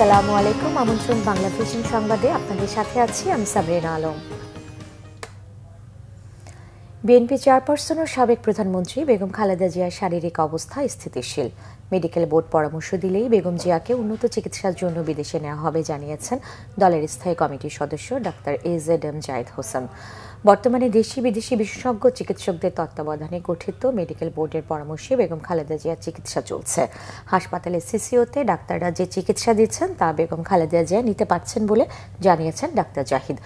আসসালামু আলাইকুম। আমন্ত্রণ বাংলা ভিশন সংবাদে আপনাদের সাথে আছি আমি সাবরিনা আলম। বিএনপি চেয়ারপারসন ও সাবেক প্রধানমন্ত্রী বেগম খালেদা জিয়ার শারীরিক অবস্থা স্থিতিশীল। মেডিকেল বোর্ড পরামর্শ দিলেই বেগম জিয়াকে উন্নত চিকিৎসার জন্য বিদেশে নেওয়া হবে জানিয়েছেন দলের স্থায়ী কমিটির সদস্য ডাক্তার AZM জায়েদ হোসেন। বর্তমানে দেশি বিদেশি বিশেষজ্ঞ চিকিৎসকদের তত্ত্বাবধানে গঠিত মেডিকেল বোর্ডের পরামর্শে বেগম খালেদা জিয়ার চিকিৎসা চলছে। হাসপাতালের সিসিওতে ডাক্তাররা যে চিকিৎসা দিচ্ছেন তা বেগম খালেদা জিয়া নিতে পারছেন বলে জানিয়েছেন ডাক্তার জাহিদ।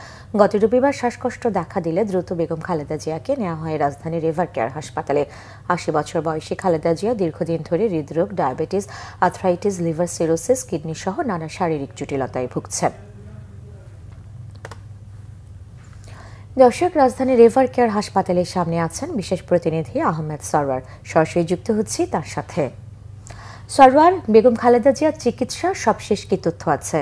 গত রবিবার শ্বাসকষ্ট দেখা দিলে দ্রুত বেগম খালেদা জিয়াকে নেওয়া হয় রাজধানীর এভারকেয়ার হাসপাতালে। ৮০ বছর বয়সী খালেদা জিয়া দীর্ঘদিন ধরে হৃদরোগ, diabetes, arthritis, liver cirrhosis, kidney সহ নানা শারীরিক জটিলতায় ভুগছেন। দর্শক, রাজধানীর এভারকেয়ার হাসপাতালের সামনে আছেন বিশেষ প্রতিনিধি আহমেদ সরওয়ার। সরাসরি যুক্ত হচ্ছি তার সাথে। সরওয়ার, বেগম খালেদা জিয়ার চিকিৎসার সবশেষ কি তথ্য আছে?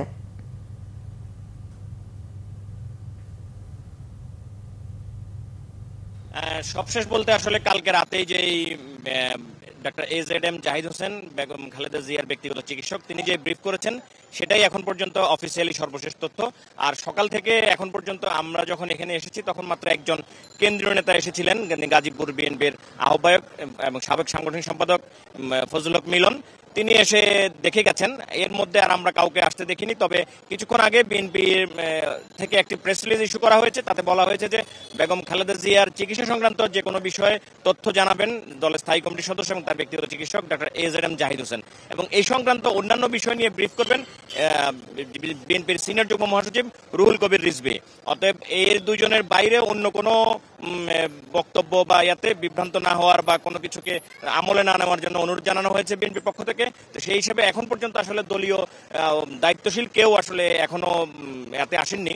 সবশেষ বলতে আসলে কালকে রাতেই যে ডাক্তার AZM জাহিদ হোসেন বেগম খালেদা জিয়ার ব্যক্তিগত চিকিৎসক, তিনি যে ব্রিফ করেছেন সেটাই এখন পর্যন্ত অফিসিয়ালি সর্বশেষ তথ্য। আর সকাল থেকে এখন পর্যন্ত আমরা যখন এখানে এসেছি তখন মাত্র একজন কেন্দ্রীয় নেতা এসেছিলেন, গাজীপুর বিএনপির আহ্বায়ক এবং সাবেক সাংগঠনিক সম্পাদক ফজলুল হক মিলন। তিনি এসে দেখে গেছেন। এর মধ্যে আর আমরা কাউকে আসতে দেখিনি। তবে কিছুক্ষণ আগে বিএনপি থেকে একটি প্রেস রিলিজ ইস্যু করা হয়েছে, তাতে বলা হয়েছে যে বেগম খালেদা জিয়ার চিকিৎসা সংক্রান্ত যে কোনো বিষয়ে তথ্য জানাবেন দলের স্থায়ী কমিটির সদস্য এবং তার ব্যক্তিগত চিকিৎসক ডাক্তার AZM জাহিদ হোসেন, এবং এই সংক্রান্ত অন্যান্য বিষয় নিয়ে ব্রিফ করবেন বিএনপির সিনিয়র যুগ্ম মহাসচিব রুহুল কবির রিজভী। অতএব এর দুজনের বাইরে অন্য কোনো বক্তব্য বা ইয়াতে বিভ্রান্ত না হওয়ার বা কোনো কিছুকে আমলে না নেওয়ার জন্য অনুরোধ জানানো হয়েছে বিএনপির পক্ষ থেকে। তো সেই হিসেবে এখন পর্যন্ত আসলে দলীয় দায়িত্বশীল কেউ আসলে এখনো এতে আসেননি,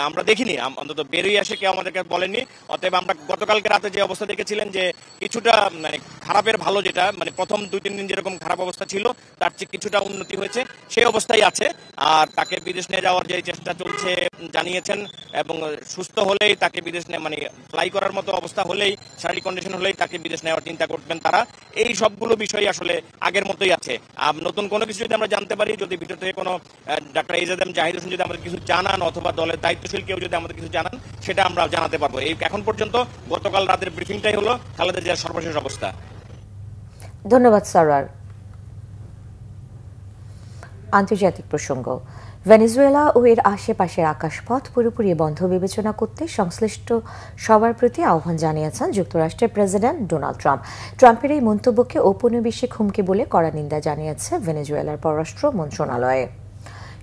আমরা দেখিনি, অন্তত বেরিয়ে আসে কেউ আমাদেরকে বলেননি। অতএব আমরা গতকালকে রাতে যে অবস্থা দেখেছিলেন যে কিছুটা মানে খারাপের ভালো, যেটা মানে প্রথম 2-3 দিন যেরকম খারাপ অবস্থা ছিল তার চেয়ে কিছুটা উন্নতি হয়েছে, সেই অবস্থায় আছে। আর তাকে বিদেশ নিয়ে যাওয়ার যে চেষ্টা চলছে জানিয়েছেন, এবং সুস্থ হলেই তাকে বিদেশ মানে ফ্লাই করার মতো অবস্থা হলেই, শারীরিক কন্ডিশন হলেই তাকে বিদেশ নেওয়ার চিন্তা করবেন তারা। এই সবগুলো বিষয় আসলে আগের মতোই আছে। নতুন কোনো কিছু যদি আমরা জানতে পারি, যদি ভিতর থেকে কোনো ডাক্তার AZM জাহিদ হোসেন যদি আমাদের কিছু জানান অথবা দলের দায়িত্বশীল কেউ যদি আমাদের কিছু জানান, সেটা আমরা জানাতে পারবো। এই এখন পর্যন্ত গতকাল রাতের ব্রিফিংটাই হলো খালেদা জিয়ার সর্বশেষ অবস্থা। ধন্যবাদ সরওয়ার। আন্তর্জাতিক প্রসঙ্গ। ভেনেজুয়েলা ও এর আশেপাশের আকাশপথ পুরোপুরি বন্ধ বিবেচনা করতে সংশ্লিষ্ট সবার প্রতি আহ্বান জানিয়েছেন যুক্তরাষ্ট্রের প্রেসিডেন্ট ডোনাল্ড ট্রাম্প। ট্রাম্পের এই মন্তব্যকে ঔপনিবেশিক হুমকি বলে কড়া নিন্দা জানিয়েছে ভেনেজুয়েলার পররাষ্ট্র মন্ত্রণালয়।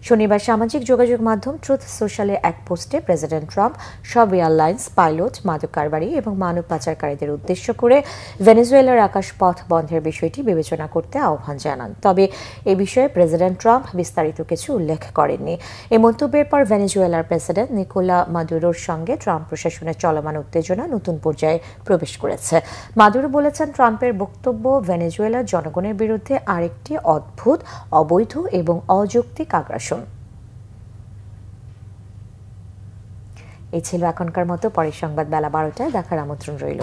শনিবার সামাজিক যোগাযোগ মাধ্যম ট্রুথ সোশ্যালে এক পোস্টে প্রেসিডেন্ট ট্রাম্প সব এয়ারলাইন্স, পাইলট, মাদক কারবারি এবং মানব পাচারকারীদের উদ্দেশ্য করে ভেনেজুয়েলার আকাশপথ বন্ধের বিষয়টি বিবেচনা করতে আহ্বান জানান। তবে এ বিষয়ে প্রেসিডেন্ট ট্রাম্প বিস্তারিত কিছু উল্লেখ করেননি। এই মন্তব্যের পর ভেনেজুয়েলার প্রেসিডেন্ট নিকোলা মাদুরোর সঙ্গে ট্রাম্প প্রশাসনের চলমান উত্তেজনা নতুন পর্যায়ে প্রবেশ করেছে। মাদুরো বলেছেন, ট্রাম্পের বক্তব্য ভেনেজুয়েলার জনগণের বিরুদ্ধে আরেকটি অদ্ভুত, অবৈধ এবং অযৌক্তিক আগ্রাসন। এই ছিল এখনকার মতো। পরের সংবাদ বেলা 12টায় দেখার আমন্ত্রণ রইল।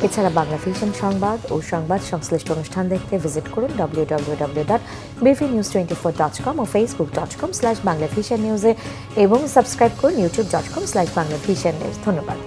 এছাড়া বাংলা ভিশন সংবাদ ও সংবাদ সংশ্লিষ্ট অনুষ্ঠান দেখতে ভিজিট করুন www.bvnews24.com ও facebook.com/banglavishannews এবং সাবস্ক্রাইব করুন youtube.com/banglavishannews। ধন্যবাদ।